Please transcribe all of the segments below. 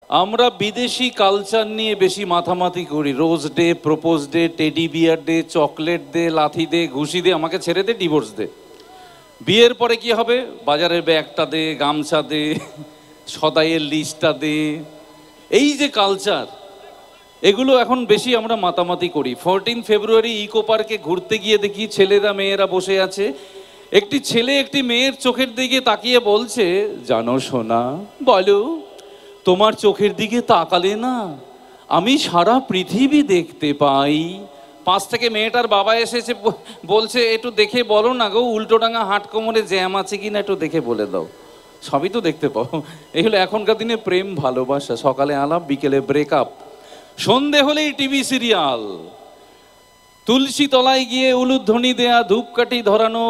আমরা বিদেশি কালচার নিয়ে বেশি মাথামাতি করি। Rose day, propose day, teddy bear day, chocolate দে, লাথি দে, ঘুষি দে, আমাকে ছেড়ে দে, ডিভোর্স দে। বিয়ের পরে কি হবে? বাজারের ব্যাগটা দে, গামছা দে, সদাইয়ের লিস্টটা দে। এই যে কালচার, এগুলো এখন বেশি আমরা মাতামাতি করি। 14 ফেব্রুয়ারি ইকো পার্কে ঘুরতে গিয়ে দেখি ছেলেরা মেয়েরা বসে আছে। একটি ছেলে একটি মেয়ের চোখের দিকে তাকিয়ে বলছে, জানো সোনা, বলো, তোমার চোখের দিকে তাকালে না আমি সারা পৃথিবী দেখতে পাই। পাশ থেকে মেয়েটার বাবা এসেছে, বলছে একটু দেখে বলো না গো, উল্টোডাঙা হাট কোমরে জ্যাম আছে কিনা একটু দেখে বলে দাও। সবই তো দেখতে পাও। এই হলো এখনকার দিনে প্রেম ভালোবাসা। সকালে আলাপ, বিকেলে ব্রেকআপ, সন্ধে হলেই টিভি সিরিয়াল, তুলসী তলায় গিয়ে উলুধ্বনি দেয়া, ধূপকাঠি ধরানো,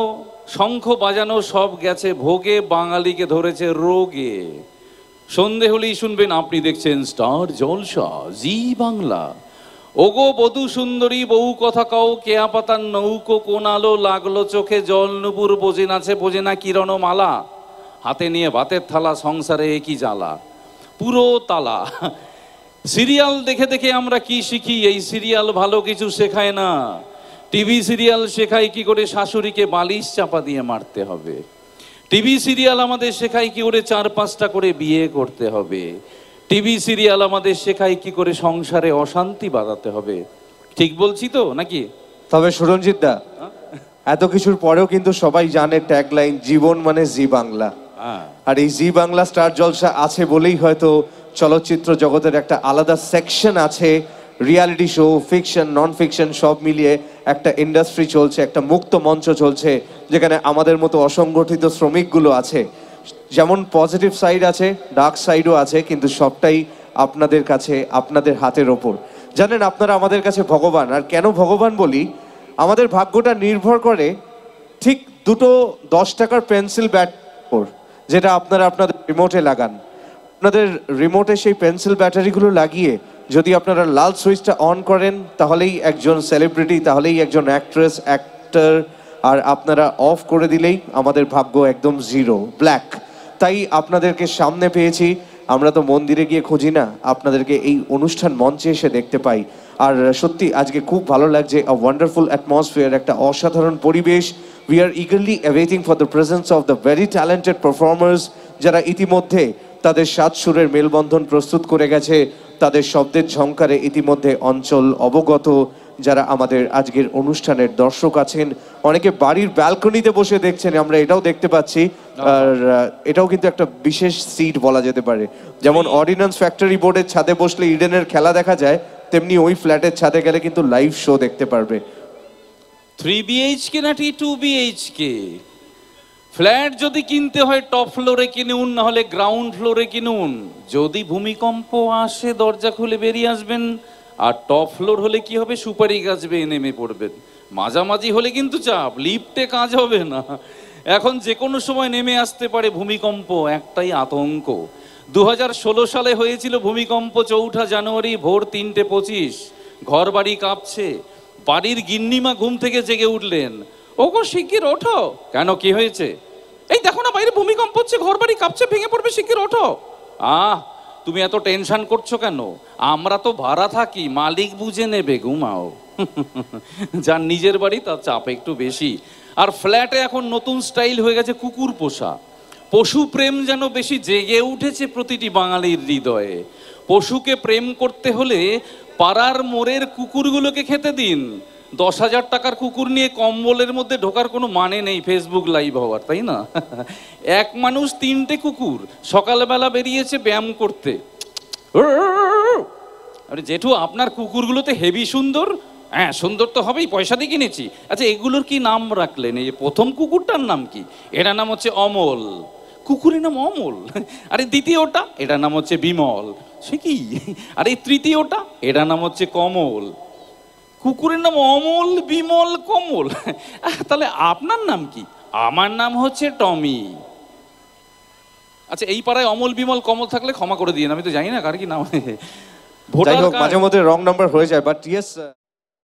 শঙ্খ বাজানো, সব গেছে ভোগে, বাঙালিকে ধরেছে রোগে। সন্ধে হলেই শুনবেন আপনি দেখছেন স্টার জলসা, জি বাংলা। ওগো বধূ সুন্দরী, বউ কথা কও, কেয়া পাতার নৌকো কোন আলো লাগলো চোখে, জল নুপুর বোঝে নাছে, বোঝে না কিরণ মালা, হাতে নিয়ে ভাতের থালা, সংসারে একই জ্বালা, পুরো তালা। সিরিয়াল দেখে দেখে আমরা কি শিখি? এই সিরিয়াল ভালো কিছু শেখায় না। টিভি সিরিয়াল শেখায় কি করে শাশুড়িকে বালিশ চাপা দিয়ে মারতে হবে। টিভি সিরিয়াল আমাদের শেখায় কি করে 4-5টা করে বিয়ে করতে হবে। টিভি সিরিয়াল আমাদের শেখায় কি করে সংসারে অশান্তি বাঁধাতে হবে। ঠিক বলছি তো নাকি? তবে সুরঞ্জিত দা, এত কিছুর পরেও কিন্তু সবাই জানে ট্যাগলাইন জীবন মানে জি বাংলা। আর এই জি বাংলা স্টার জলসা আছে বলেই হয়তো চলচ্চিত্র জগতের একটা আলাদা সেকশন আছে। Reality show, fiction, non fiction সব মিলিয়ে একটা ইন্ডাস্ট্রি চলছে, একটা মুক্ত মঞ্চ চলছে, যেখানে আমাদের মতো অসংগঠিত শ্রমিকগুলো আছে। যেমন পজিটিভ সাইড আছে, ডার্ক সাইডও আছে, কিন্তু সবটাই আপনাদের কাছে, আপনাদের হাতের ওপর। জানেন, আপনারা আমাদের কাছে ভগবান। আর কেন ভগবান বলি? আমাদের ভাগ্যটা নির্ভর করে ঠিক দুটো 10 টাকার পেন্সিল ব্যাট ওর, যেটা আপনারা আপনাদের রিমোটে লাগান। আপনাদের রিমোটে সেই পেন্সিল ব্যাটারিগুলো লাগিয়ে যদি আপনারা লাল সুইচটা অন করেন, তাহলেই একজন সেলিব্রিটি, তাহলেই একজন অ্যাক্ট্রেস, অ্যাক্টর। আর আপনারা অফ করে দিলেই আমাদের ভাগ্য একদম জিরো, ব্ল্যাক। তাই আপনাদেরকে সামনে পেয়েছি। আমরা তো মন্দিরে গিয়ে খুঁজি না, আপনাদেরকে এই অনুষ্ঠান মঞ্চে এসে দেখতে পাই। আর সত্যি আজকে খুব ভালো লাগছে। আ ওয়ান্ডারফুল অ্যাটমসফিয়ার, একটা অসাধারণ পরিবেশ। We are eagerly awaiting for the presence of the very talented performers, যারা ইতিমধ্যে তাদের 7 সুরের মেলবন্ধন প্রস্তুত করে গেছে। তাদের শব্দের ঝংকারে ইতিমধ্যে অঞ্চল অবগত। যারা আমাদের আজকের অনুষ্ঠানের দর্শক আছেন, অনেকে বাড়ির ব্যালকনিতে বসে দেখছেন, আমরা এটাও দেখতে পাচ্ছি। আর এটাও কিন্তু একটা বিশেষ সিট বলা যেতে পারে। যেমন অর্ডিন্যান্স ফ্যাক্টরি বোর্ডের ছাদে বসলে ইডেনের খেলা দেখা যায়, তেমনি ওই ফ্ল্যাটের ছাদে গেলে কিন্তু লাইভ শো দেখতে পারবে। 3 BHK নাকি 2 BHK? ফ্ল্যাট যদি কিনতে হয় টপ ফ্লোরে কিনুন, না হলে গ্রাউন্ড ফ্লোরে কিনুন। যদি ভূমিকম্প আসে দরজা খুলে বেরিয়ে আসবেন। আর টপ ফ্লোর হলে কি হবে? সুপারি গাছ বেয়ে নেমে পড়বেন। মাঝামাঝি হলে কিন্তু চাপ, লিফটে কাজ হবে না। এখন যে কোনো সময় নেমে আসতে পারে ভূমিকম্প, একটাই আতঙ্ক। 2016 সালে হয়েছিল ভূমিকম্প, 4 জানুয়ারি ভোর 3:25। ঘর বাড়ি কাঁপছে। বাড়ির গিন্নিমা ঘুম থেকে জেগে উঠলেন। ওগো শিগগির ওঠো। কেন, কি হয়েছে? এই দেখো না, বাইরে ভূমিকম্প হচ্ছে, ঘর বাড়ি কাঁপছে, ভেঙে পড়বে, শিগগির ওঠো। তুমি এত টেনশন করছো কেন? আমরা তো ভাড়া থাকি, মালিক বুঝে নেবে, ঘুমাও। যার নিজের বাড়ি তার চাপ একটু বেশি। আর ফ্ল্যাটে এখন নতুন স্টাইল হয়ে গেছে কুকুর পোষা। পশু প্রেম যেন বেশি জেগে উঠেছে প্রতিটি বাঙালির হৃদয়ে। পশুকে প্রেম করতে হলে পাড়ার মোড়ের কুকুরগুলোকে খেতে দিন। 10,000 টাকার কুকুর নিয়ে কম্বলের মধ্যে ঢোকার কোনো মানে নেই ফেসবুক লাইভ হওয়ার, তাই না? এক মানুষ 3টে কুকুর সকালবেলা বেরিয়েছে ব্যায়াম করতে। আরে জেঠু, আপনার কুকুরগুলোতে হেভি সুন্দর। হ্যাঁ, সুন্দর তো হবেই, পয়সা দিয়ে কিনেছি। আচ্ছা, এগুলোর কি নাম রাখলেন? এই প্রথম কুকুরটার নাম কি? এটার নাম হচ্ছে অমল। কুকুরের নাম অমল? আরে দ্বিতীয়টা, এটার নাম হচ্ছে বিমল। সে কি? আরে তৃতীয়টা, এটার নাম হচ্ছে কমল। কুকুরের নাম অমল, বিমল, কমল। তাহলে আপনার নাম কি? আমার নাম হচ্ছে টমি। আচ্ছা, এই পাড়ায় অমল, বিমল, কমল থাকলে ক্ষমা করে দিয়ে, আমি তো জানি না কার কি নাম। মাঝে মধ্যে রং নাম্বার হয়ে যায়, বাট ইয়েস।